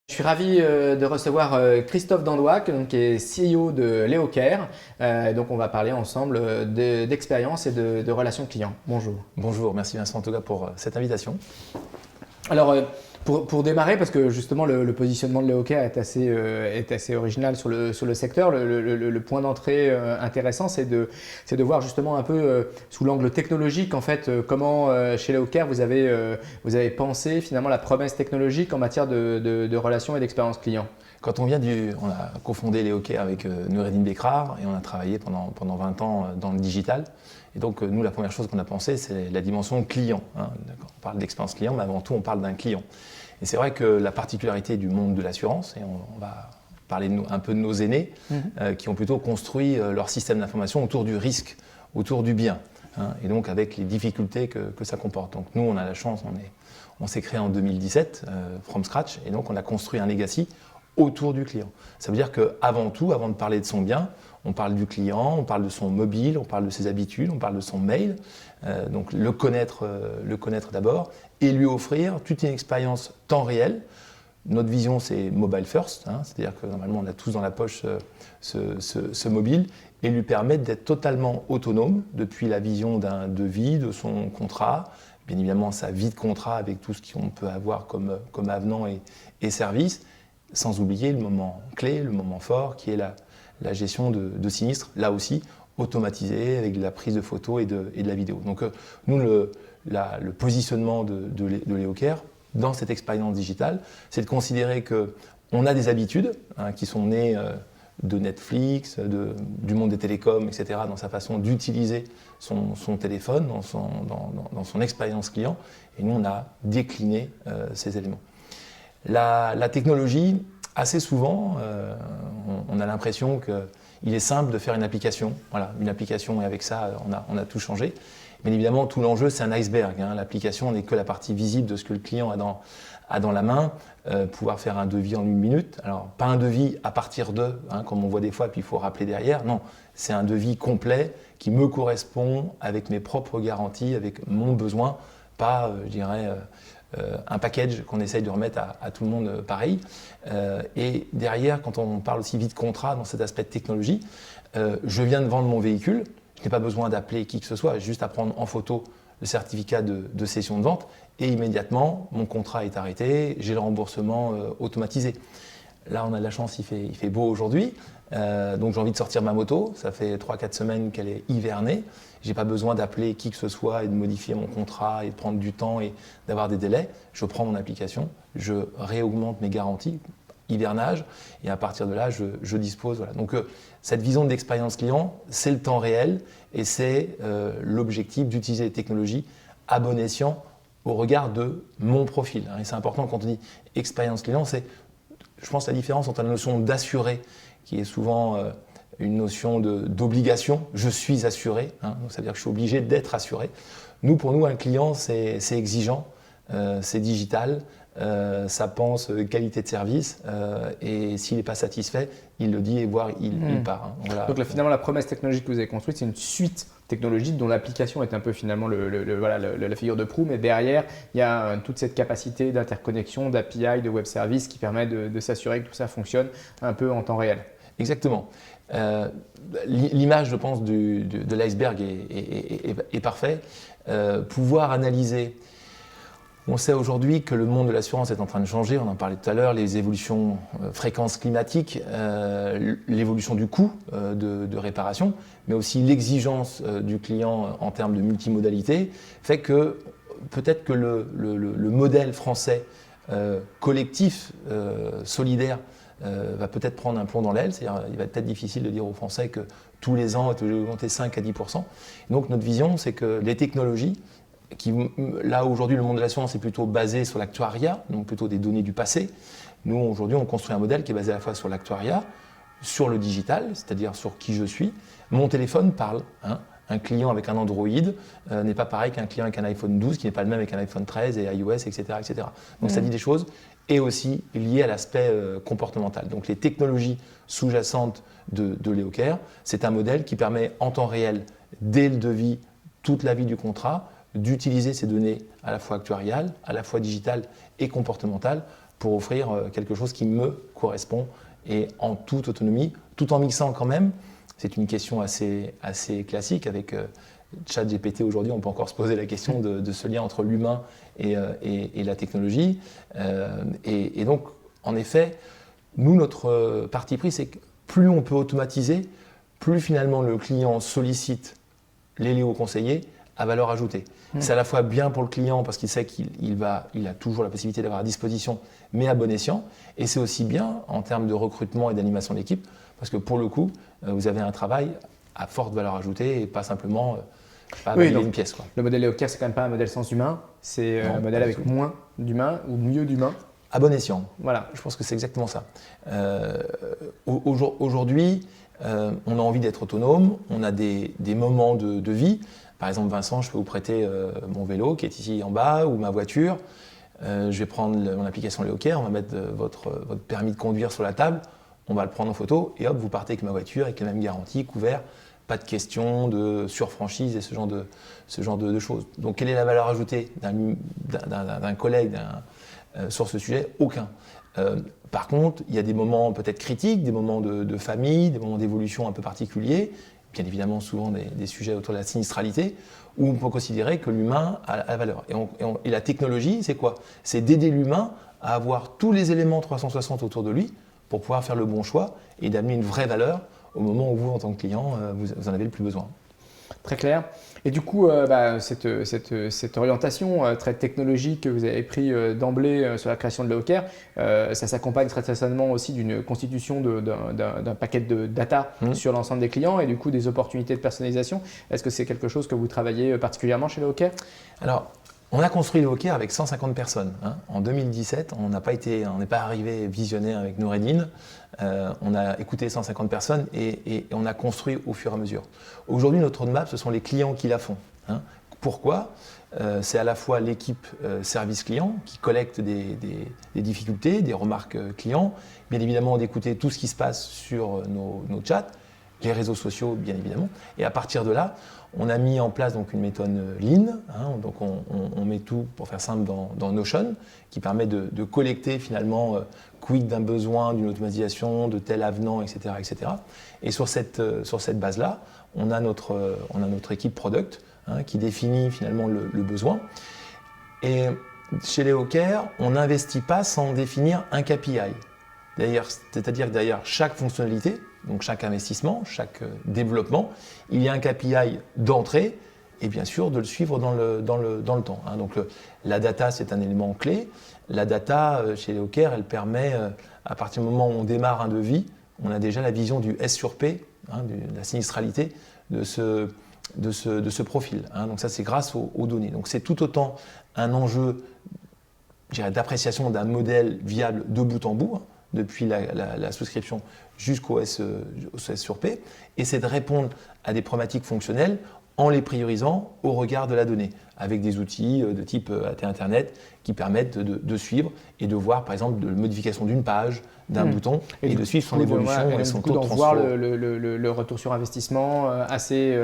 Je suis ravi de recevoir Christophe Dandois, qui est CEO de Leocare. Donc, on va parler ensemble d'expérience et de relations clients. Bonjour. Bonjour, merci Vincent en tout cas pour cette invitation. Alors, pour démarrer, parce que justement le positionnement de Leocare est assez original sur le secteur, le point d'entrée intéressant, c'est de voir justement un peu sous l'angle technologique, en fait, comment chez Leocare vous avez pensé finalement la promesse technologique en matière de relations et d'expérience client. Quand on a cofondé Leocare avec Noureddine Bekrar et on a travaillé pendant 20 ans dans le digital. Et donc nous, la première chose qu'on a pensé, c'est la dimension client. Hein. On parle d'expérience client, mais avant tout, on parle d'un client. Et c'est vrai que la particularité du monde de l'assurance, et on va parler un peu de nos aînés, qui ont plutôt construit leur système d'information autour du risque, autour du bien, hein, et donc avec les difficultés que ça comporte. Donc nous, on a la chance, on s'est créé en 2017, from scratch, et donc on a construit un legacy autour du client. Ça veut dire qu'avant tout, avant de parler de son bien, on parle du client, on parle de son mobile, on parle de ses habitudes, on parle de son mail. Donc le connaître d'abord et lui offrir toute une expérience temps réel. Notre vision, c'est mobile first, hein, c'est-à-dire que normalement, on a tous dans la poche ce mobile et lui permettre d'être totalement autonome depuis la vision d'un devis, de son contrat, bien évidemment sa vie de contrat avec tout ce qu'on peut avoir comme avenant et services, sans oublier le moment clé, le moment fort qui est la gestion de sinistres, là aussi automatisée avec de la prise de photos et de la vidéo. Donc nous, le positionnement de Leocare dans cette expérience digitale, c'est de considérer qu'on a des habitudes qui sont nées de Netflix, du monde des télécoms, etc., dans sa façon d'utiliser son téléphone, dans son expérience client, et nous, on a décliné ces éléments. La technologie, assez souvent, on a l'impression qu'il est simple de faire une application. Voilà, une application, et avec ça, on a tout changé. Bien évidemment, tout l'enjeu, c'est un iceberg. Hein. L'application n'est que la partie visible de ce que le client a dans la main. Pouvoir faire un devis en 1 minute. Alors, pas un devis à partir de, hein, comme on voit des fois, puis il faut rappeler derrière. Non, c'est un devis complet qui me correspond avec mes propres garanties, avec mon besoin, pas, je dirais, un package qu'on essaye de remettre à tout le monde pareil. Et derrière, quand on parle aussi vite contrat dans cet aspect de technologie, je viens de vendre mon véhicule, je n'ai pas besoin d'appeler qui que ce soit, juste à prendre en photo le certificat de cession de vente et immédiatement, mon contrat est arrêté, j'ai le remboursement automatisé. Là, on a de la chance, il fait beau aujourd'hui, donc j'ai envie de sortir ma moto, ça fait 3-4 semaines qu'elle est hivernée, je n'ai pas besoin d'appeler qui que ce soit et de modifier mon contrat et de prendre du temps et d'avoir des délais. Je prends mon application, je réaugmente mes garanties, hivernage, et à partir de là, je dispose. Voilà. Donc cette vision de l'expérience client, c'est le temps réel et c'est l'objectif d'utiliser les technologies à bon escient au regard de mon profil. Et c'est important quand on dit expérience client, c'est, je pense, la différence entre la notion d'assuré, qui est souvent une notion d'obligation, je suis assuré, hein, donc ça veut dire que je suis obligé d'être assuré. Pour nous, un client, c'est exigeant, c'est digital, ça pense qualité de service, et s'il n'est pas satisfait, il le dit et voire il part. Hein. Voilà. Donc là, finalement, la promesse technologique que vous avez construite, c'est une suite technologique dont l'application est un peu finalement la figure de proue, mais derrière, il y a toute cette capacité d'interconnexion, d'API, de web service qui permet de s'assurer que tout ça fonctionne un peu en temps réel. Exactement. L'image, je pense, de l'iceberg est parfait. Pouvoir analyser. On sait aujourd'hui que le monde de l'assurance est en train de changer, on en parlait tout à l'heure, les évolutions fréquences climatiques, l'évolution du coût de réparation, mais aussi l'exigence du client en termes de multimodalité, fait que peut-être que le modèle français collectif, solidaire, va peut-être prendre un plomb dans l'aile, c'est-à-dire il va peut-être difficile de dire aux Français que tous les ans, il va augmenter 5-10%. Donc notre vision, c'est que les technologies, là aujourd'hui le monde de l'assurance est plutôt basé sur l'actuariat, donc plutôt des données du passé. Nous aujourd'hui on construit un modèle qui est basé à la fois sur l'actuariat, sur le digital, c'est-à-dire sur qui je suis. Mon téléphone parle, hein. Un client avec un Android n'est pas pareil qu'un client avec un iPhone 12, qui n'est pas le même avec un iPhone 13 et iOS, etc. etc. Donc ça dit des choses, et aussi lié à l'aspect comportemental. Donc les technologies sous-jacentes de Leocare, c'est un modèle qui permet en temps réel, dès le devis, toute la vie du contrat, d'utiliser ces données à la fois actuariales, à la fois digitales et comportementales pour offrir quelque chose qui me correspond et en toute autonomie, tout en mixant quand même. C'est une question assez classique avec ChatGPT aujourd'hui, on peut encore se poser la question de ce lien entre l'humain et la technologie. Et donc, en effet, nous, notre parti pris, c'est que plus on peut automatiser, plus finalement le client sollicite les Léo conseillers à valeur ajoutée. C'est à la fois bien pour le client parce qu'il sait qu'il a toujours la possibilité d'avoir à disposition, mais à bon escient. Et c'est aussi bien en termes de recrutement et d'animation d'équipe, parce que pour le coup, vous avez un travail à forte valeur ajoutée et pas simplement valider une pièce, quoi. Le modèle EOCare, c'est quand même pas un modèle sans humain, c'est un modèle avec moins d'humain ou mieux d'humain. À bon escient. Voilà. Je pense que c'est exactement ça. Aujourd'hui, on a envie d'être autonome, on a des moments de vie. Par exemple, Vincent, je peux vous prêter mon vélo qui est ici en bas ou ma voiture. Je vais prendre mon application EOCare, on va mettre votre permis de conduire sur la table, on va le prendre en photo et hop, vous partez avec ma voiture avec la même garantie, couvert, pas de question de surfranchise et ce genre de choses. Donc, quelle est la valeur ajoutée d'un collègue sur ce sujet? Aucun. Par contre, il y a des moments peut-être critiques, des moments de famille, des moments d'évolution un peu particuliers, bien évidemment souvent des sujets autour de la sinistralité, où on peut considérer que l'humain a la valeur. Et la technologie, c'est quoi? C'est d'aider l'humain à avoir tous les éléments 360 autour de lui pour pouvoir faire le bon choix et d'amener une vraie valeur au moment où vous, en tant que client, vous en avez le plus besoin. Très clair. Et du coup, cette orientation très technologique que vous avez pris d'emblée sur la création de l'EOCare, ça s'accompagne très certainement aussi d'une constitution d'un paquet de data sur l'ensemble des clients et du coup des opportunités de personnalisation. Est-ce que c'est quelque chose que vous travaillez particulièrement chez l'EOCare? Alors, on a construit l'EOCare avec 150 personnes. En 2017, on n'est pas arrivé visionnaire avec Noureddine. On a écouté 150 personnes et on a construit au fur et à mesure. Aujourd'hui, notre roadmap, ce sont les clients qui la font. Pourquoi? C'est à la fois l'équipe service client qui collecte des difficultés, des remarques clients, bien évidemment d'écouter tout ce qui se passe sur nos chats, les réseaux sociaux bien évidemment, et à partir de là, on a mis en place donc une méthode Lean, donc on met tout, pour faire simple, dans Notion, qui permet de collecter finalement quid d'un besoin, d'une automatisation, de tel avenant, etc. etc. Et sur cette base-là, on a notre équipe product qui définit finalement le besoin. Et chez l'EOCare, on n'investit pas sans définir un KPI. C'est-à-dire que derrière chaque fonctionnalité, donc chaque investissement, chaque développement, il y a un KPI d'entrée et bien sûr de le suivre dans le temps. Donc la data, c'est un élément clé. La data, chez l'EOCare, elle permet, à partir du moment où on démarre un devis, on a déjà la vision du S sur P, de la sinistralité de ce profil. Donc ça, c'est grâce aux données. Donc c'est tout autant un enjeu, je dirais, d'appréciation d'un modèle viable de bout en bout, depuis la souscription jusqu'au S sur P, et c'est de répondre à des problématiques fonctionnelles en les priorisant au regard de la donnée, avec des outils de type AT Internet qui permettent de suivre et de voir par exemple de modification d'une page, d'un bouton, et de suivre son évolution et son taux de transfert. voir le retour sur investissement assez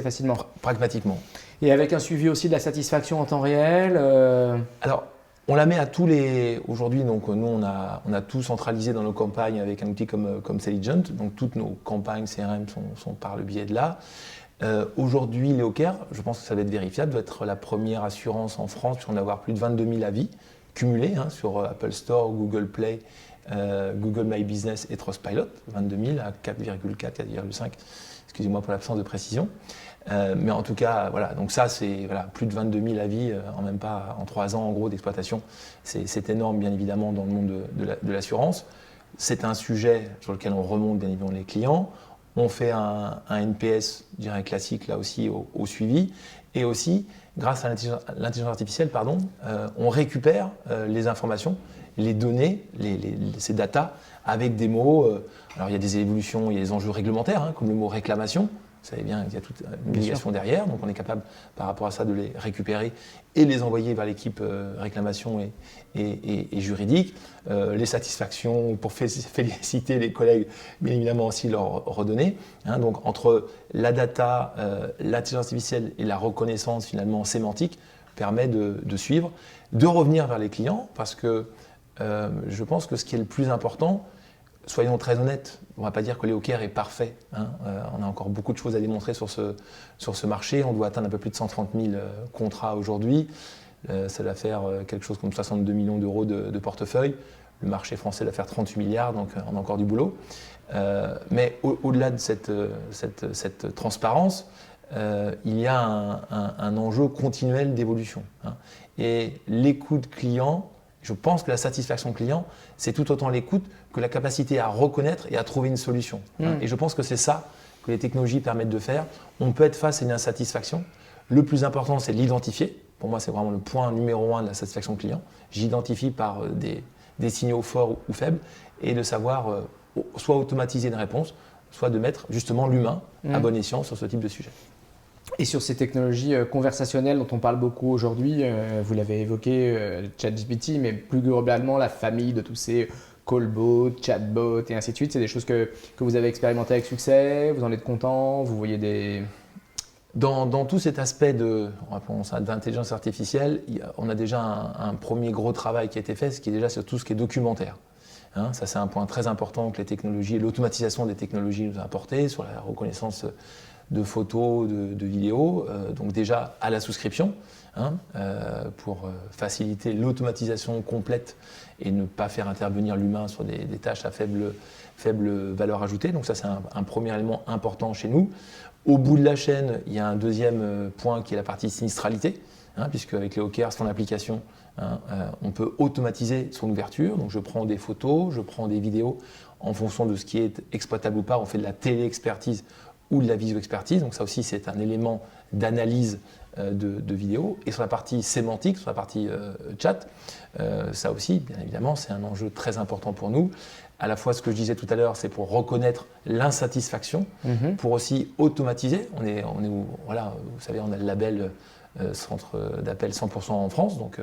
facilement. Pragmatiquement. Et avec un suivi aussi de la satisfaction en temps réel. Alors, on la met à tous les… Aujourd'hui, donc, nous, on a tout centralisé dans nos campagnes avec un outil comme Selligent. Donc, toutes nos campagnes CRM sont par le biais de là. Aujourd'hui, l'EOCare, je pense que ça va être vérifiable, doit être la première assurance en France, puisqu'on va avoir plus de 22 000 avis cumulés sur Apple Store, Google Play, Google My Business et Trustpilot. 22 000 à 4,4, 4,5, excusez-moi pour l'absence de précision. Mais en tout cas, voilà, donc ça, c'est plus de 22 000 avis en 3 ans en gros d'exploitation. C'est énorme, bien évidemment, dans le monde de l'assurance. C'est un sujet sur lequel on remonte, bien évidemment, les clients. On fait un NPS, je dirais, classique, là aussi, au suivi. Et aussi, grâce à l'intelligence artificielle, on récupère les informations, les données, ces datas, avec des mots. Alors, il y a des évolutions, il y a des enjeux réglementaires, comme le mot réclamation. Vous savez bien qu'il y a toute une obligation derrière, donc on est capable par rapport à ça de les récupérer et les envoyer vers l'équipe réclamation et juridique. Les satisfactions pour féliciter les collègues, bien évidemment aussi leur redonner. Donc entre la data, l'intelligence artificielle et la reconnaissance finalement sémantique permet de suivre, de revenir vers les clients parce que je pense que ce qui est le plus important, soyons très honnêtes, on ne va pas dire que Léo Caire est parfait. Hein. On a encore beaucoup de choses à démontrer sur ce marché. On doit atteindre un peu plus de 130 000 contrats aujourd'hui. Ça va faire quelque chose comme 62 millions d'euros de portefeuille. Le marché français va faire 38 milliards, donc on a encore du boulot. Mais au-delà de cette transparence, il y a un enjeu continuel d'évolution. Hein. Et l'écoute client, je pense que la satisfaction client, c'est tout autant l'écoute que la capacité à reconnaître et à trouver une solution. Hein. Et je pense que c'est ça que les technologies permettent de faire. On peut être face à une insatisfaction. Le plus important, c'est de l'identifier. Pour moi, c'est vraiment le point numéro 1 de la satisfaction client. J'identifie par des signaux forts ou faibles et de savoir soit automatiser une réponse, soit de mettre justement l'humain à bon escient sur ce type de sujet. Et sur ces technologies conversationnelles dont on parle beaucoup aujourd'hui, vous l'avez évoqué, ChatGPT, mais plus globalement la famille de tous ces callbots, chatbots et ainsi de suite, c'est des choses que vous avez expérimentées avec succès, vous en êtes content, vous voyez des… Dans tout cet aspect d'intelligence artificielle, on a déjà un premier gros travail qui a été fait, ce qui est déjà sur tout ce qui est documentaire. Hein, ça, c'est un point très important que les technologies, l'automatisation des technologies nous a apporté sur la reconnaissance de photos, de vidéos, donc déjà à la souscription, hein, pour faciliter l'automatisation complète et ne pas faire intervenir l'humain sur des tâches à faible valeur ajoutée. Donc ça, c'est un premier élément important chez nous. Au bout de la chaîne, il y a un deuxième point qui est la partie sinistralité, hein, puisque avec Léo Caire, son application, hein, on peut automatiser son ouverture. Donc je prends des photos, je prends des vidéos en fonction de ce qui est exploitable ou pas. On fait de la télé-expertise ou de la visio-expertise. Donc ça aussi, c'est un élément d'analyse de vidéos. Et sur la partie sémantique, sur la partie chat, ça aussi, bien évidemment, c'est un enjeu très important pour nous. À la fois, ce que je disais tout à l'heure, c'est pour reconnaître l'insatisfaction, pour aussi automatiser. Voilà, vous savez, on a le label centre d'appel 100% en France, donc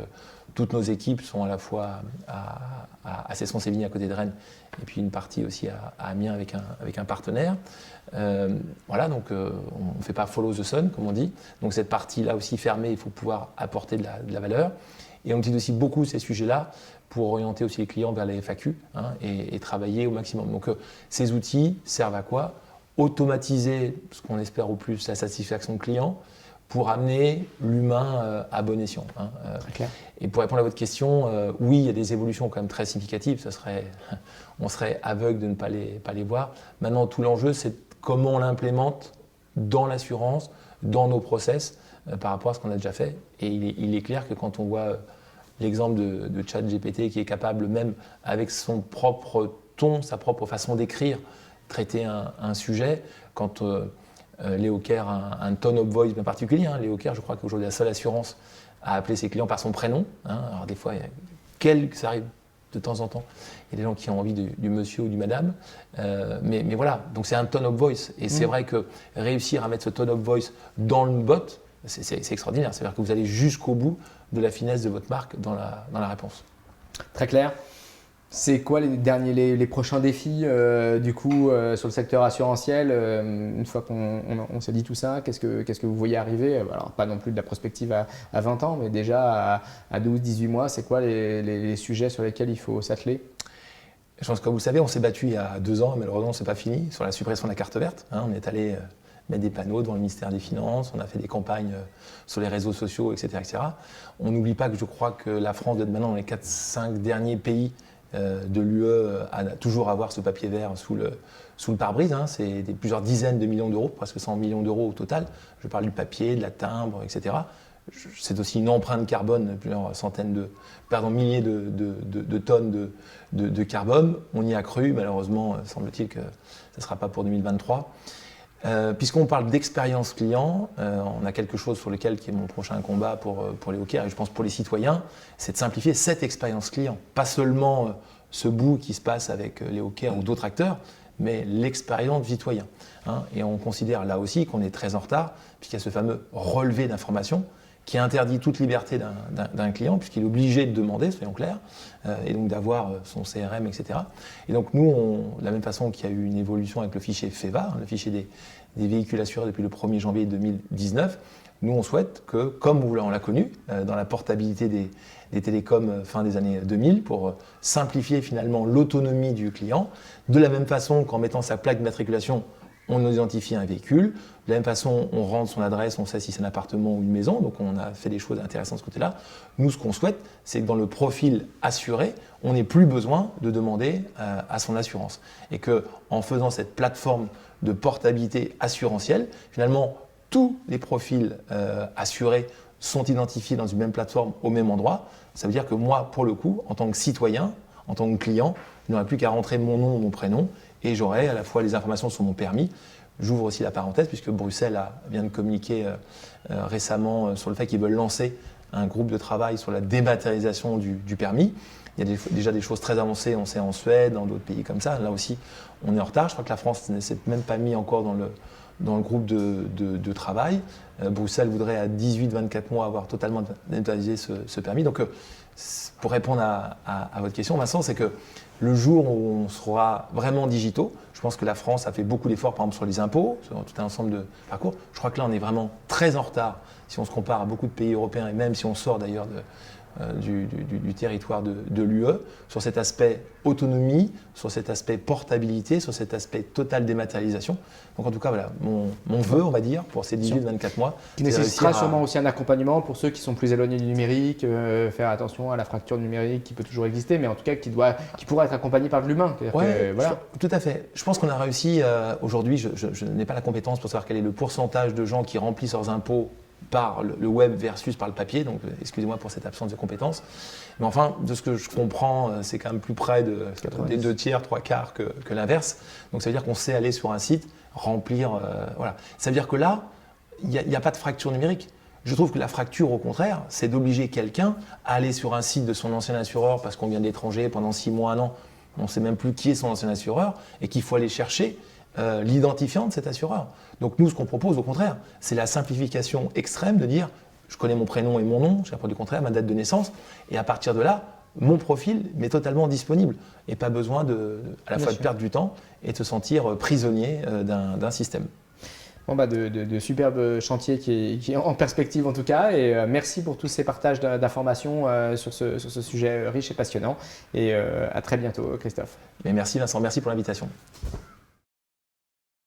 toutes nos équipes sont à la fois à Cesson-Sévigné à côté de Rennes, et puis une partie aussi à Amiens avec un partenaire. Voilà, donc on ne fait pas follow the sun, comme on dit. Donc cette partie-là aussi fermée, il faut pouvoir apporter de la valeur. Et on utilise aussi beaucoup ces sujets-là pour orienter aussi les clients vers les FAQ, hein, et travailler au maximum. Donc ces outils servent à quoi? Automatiser, ce qu'on espère au plus, la satisfaction client, pour amener l'humain à bon escient. Hein. Très clair. Et pour répondre à votre question, oui, il y a des évolutions quand même très significatives. On serait aveugle de ne pas les voir. Maintenant, tout l'enjeu, c'est comment on l'implémente dans l'assurance, dans nos process, par rapport à ce qu'on a déjà fait. Et il est clair que quand on voit l'exemple de ChatGPT qui est capable, même avec son propre ton, sa propre façon d'écrire, traiter un sujet, quand Léo Caire a un tone of voice bien particulier. Hein. Léo Caire, je crois qu'aujourd'hui, la seule assurance à appeler ses clients par son prénom. Hein. Alors des fois, ça arrive de temps en temps. Il y a des gens qui ont envie du monsieur ou du madame. Mais voilà, donc c'est un tone of voice. Et c'est vrai que réussir à mettre ce tone of voice dans le bot, c'est extraordinaire. C'est-à-dire que vous allez jusqu'au bout de la finesse de votre marque dans la réponse. Très clair. C'est quoi les prochains défis du coup sur le secteur assurantiel une fois qu'on s'est dit tout ça, qu'est-ce que vous voyez arriver? Alors pas non plus de la prospective à 20 ans, mais déjà à 12-18 mois, c'est quoi les sujets sur lesquels il faut s'atteler? Je pense que comme vous le savez, on s'est battu il y a 2 ans, malheureusement c'est pas fini, sur la suppression de la carte verte. Hein, on est allé mettre des panneaux devant le ministère des Finances, on a fait des campagnes sur les réseaux sociaux, etc. etc. On n'oublie pas que je crois que la France doit être maintenant dans les 4-5 derniers pays de l'UE à toujours avoir ce papier vert sous le pare-brise. Hein. C'est plusieurs dizaines de millions d'euros, presque 100 millions d'euros au total. Je parle du papier, de la timbre, etc. C'est aussi une empreinte carbone de plusieurs milliers de tonnes de carbone. On y a cru, malheureusement, semble-t-il que ça ne sera pas pour 2023. Puisqu'on parle d'expérience client, on a quelque chose sur lequel qui est mon prochain combat pour Léo Caire et je pense pour les citoyens, c'est de simplifier cette expérience client. Pas seulement ce bout qui se passe avec Léo Caire ou d'autres acteurs, mais l'expérience citoyen. Hein. Et on considère là aussi qu'on est très en retard, puisqu'il y a ce fameux relevé d'informations qui interdit toute liberté d'un client, puisqu'il est obligé de demander, soyons clairs, et donc d'avoir son CRM, etc. Et donc nous, de la même façon qu'il y a eu une évolution avec le fichier FEVA, le fichier des véhicules assurés depuis le 1er janvier 2019, nous on souhaite que, comme on l'a connu, dans la portabilité des télécoms fin des années 2000, pour simplifier finalement l'autonomie du client, de la même façon qu'en mettant sa plaque d'immatriculation, on identifie un véhicule. De la même façon, on rentre son adresse, on sait si c'est un appartement ou une maison. Donc, on a fait des choses intéressantes de ce côté-là. Nous, ce qu'on souhaite, c'est que dans le profil assuré, on n'ait plus besoin de demander à son assurance. Et qu'en faisant cette plateforme de portabilité assurantielle, finalement, tous les profils assurés sont identifiés dans une même plateforme au même endroit. Ça veut dire que moi, pour le coup, en tant que citoyen, en tant que client, je n'aurai plus qu'à rentrer mon nom, mon prénom, et j'aurai à la fois les informations sur mon permis. J'ouvre aussi la parenthèse puisque Bruxelles vient de communiquer récemment sur le fait qu'ils veulent lancer un groupe de travail sur la dématérialisation du permis. Il y a déjà des choses très avancées, on sait en Suède, dans d'autres pays comme ça. Là aussi, on est en retard. Je crois que la France ne s'est même pas mis encore dans le groupe de travail. Bruxelles voudrait à 18-24 mois avoir totalement dématérialisé ce permis. Donc, pour répondre à votre question, Vincent, c'est que le jour où on sera vraiment digitaux, je pense que la France a fait beaucoup d'efforts, par exemple sur les impôts, sur tout un ensemble de parcours. Je crois que là, on est vraiment très en retard si on se compare à beaucoup de pays européens et même si on sort d'ailleurs du territoire de l'UE, sur cet aspect autonomie, sur cet aspect portabilité, sur cet aspect totale dématérialisation. Donc en tout cas, voilà, mon vœu, on va dire, pour ces 18-24 mois. Qui nécessitera sûrement aussi un accompagnement pour ceux qui sont plus éloignés du numérique, faire attention à la fracture numérique qui peut toujours exister, mais en tout cas qui pourra être accompagné par de l'humain. Ouais, voilà. Tout à fait. Je pense qu'on a réussi, aujourd'hui, je n'ai pas la compétence pour savoir quel est le pourcentage de gens qui remplissent leurs impôts par le web versus par le papier, donc excusez-moi pour cette absence de compétences. Mais enfin, de ce que je comprends, c'est quand même plus près des 2 tiers, 3 quarts que l'inverse. Donc ça veut dire qu'on sait aller sur un site, remplir, voilà. Ça veut dire que là, il n'y a pas de fracture numérique. Je trouve que la fracture, au contraire, c'est d'obliger quelqu'un à aller sur un site de son ancien assureur parce qu'on vient d'étranger pendant 6 mois, 1 an, on ne sait même plus qui est son ancien assureur et qu'il faut aller chercher l'identifiant de cet assureur. Donc nous, ce qu'on propose, au contraire, c'est la simplification extrême de dire je connais mon prénom et mon nom, j'ai du contraire ma date de naissance, et à partir de là, mon profil m'est totalement disponible et pas besoin à la fois de perdre du temps et de se sentir prisonnier d'un système. Bon de superbes chantiers qui est en perspective en tout cas, et merci pour tous ces partages d'informations sur ce sujet riche et passionnant, et à très bientôt Christophe. Mais merci Vincent, merci pour l'invitation.